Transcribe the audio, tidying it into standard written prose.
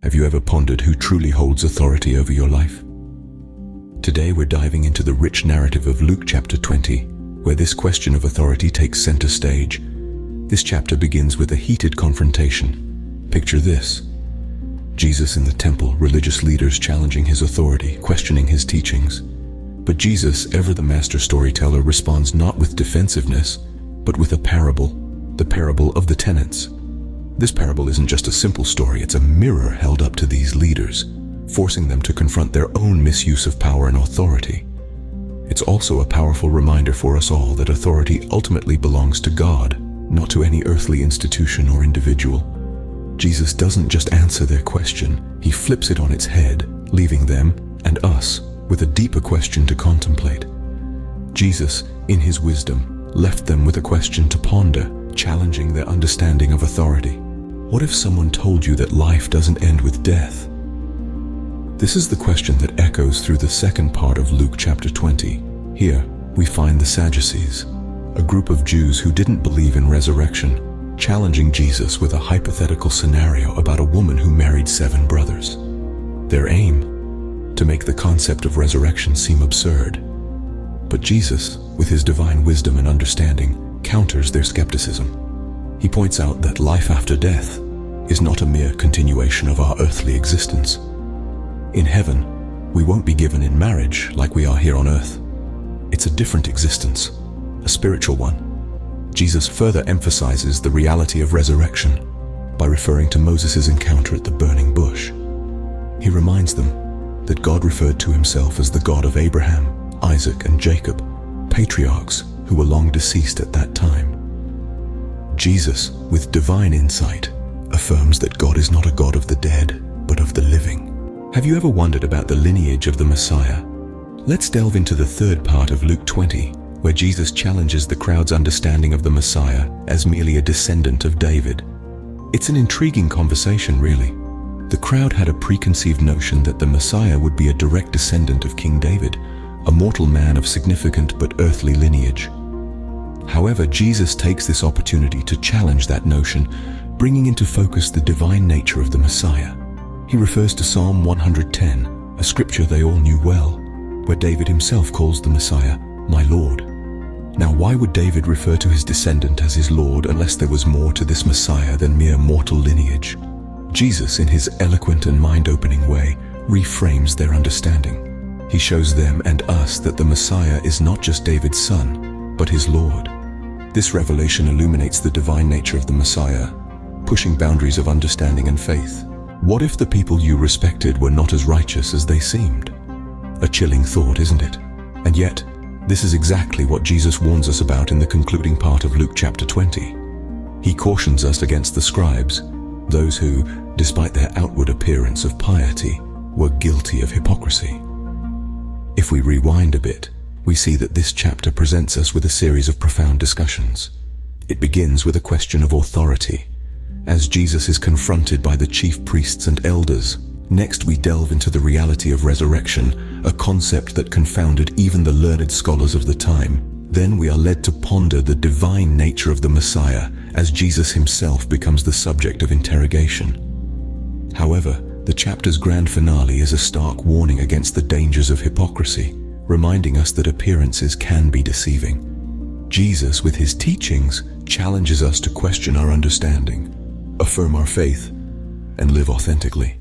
Have you ever pondered who truly holds authority over your life? Today we're diving into the rich narrative of Luke chapter 20, where this question of authority takes center stage. This chapter begins with a heated confrontation. Picture this: Jesus in the temple, religious leaders challenging his authority, questioning his teachings. But Jesus, ever the master storyteller, responds not with defensiveness, but with a parable, the parable of the tenants. This parable isn't just a simple story, it's a mirror held up to these leaders, forcing them to confront their own misuse of power and authority. It's also a powerful reminder for us all that authority ultimately belongs to God, not to any earthly institution or individual. Jesus doesn't just answer their question, he flips it on its head, leaving them and us with a deeper question to contemplate. Jesus, in his wisdom, left them with a question to ponder, challenging their understanding of authority. What if someone told you that life doesn't end with death? This is the question that echoes through the second part of Luke chapter 20. Here, we find the Sadducees, a group of Jews who didn't believe in resurrection, challenging Jesus with a hypothetical scenario about a woman who married 7 brothers. Their aim? To make the concept of resurrection seem absurd. But Jesus, with his divine wisdom and understanding, counters their skepticism. He points out that life after death is not a mere continuation of our earthly existence. In heaven, we won't be given in marriage like we are here on earth. It's a different existence, a spiritual one. Jesus further emphasizes the reality of resurrection by referring to Moses' encounter at the burning bush. He reminds them that God referred to himself as the God of Abraham, Isaac, and Jacob, patriarchs who were long deceased at that time. Jesus, with divine insight, affirms that God is not a God of the dead, but of the living. Have you ever wondered about the lineage of the Messiah? Let's delve into the third part of Luke 20, where Jesus challenges the crowd's understanding of the Messiah as merely a descendant of David. It's an intriguing conversation, really. The crowd had a preconceived notion that the Messiah would be a direct descendant of King David, a mortal man of significant but earthly lineage. However, Jesus takes this opportunity to challenge that notion, bringing into focus the divine nature of the Messiah. He refers to Psalm 110, a scripture they all knew well, where David himself calls the Messiah, "My Lord." Now, why would David refer to his descendant as his Lord unless there was more to this Messiah than mere mortal lineage? Jesus, in his eloquent and mind-opening way, reframes their understanding. He shows them and us that the Messiah is not just David's son, but his Lord. This revelation illuminates the divine nature of the Messiah, pushing boundaries of understanding and faith. What if the people you respected were not as righteous as they seemed? A chilling thought, isn't it? And yet, this is exactly what Jesus warns us about in the concluding part of Luke chapter 20. He cautions us against the scribes, those who, despite their outward appearance of piety, were guilty of hypocrisy. If we rewind a bit, we see that this chapter presents us with a series of profound discussions. It begins with a question of authority, as Jesus is confronted by the chief priests and elders. Next, we delve into the reality of resurrection, a concept that confounded even the learned scholars of the time. Then we are led to ponder the divine nature of the Messiah, as Jesus himself becomes the subject of interrogation. However, the chapter's grand finale is a stark warning against the dangers of hypocrisy, reminding us that appearances can be deceiving. Jesus, with his teachings, challenges us to question our understanding, affirm our faith, and live authentically.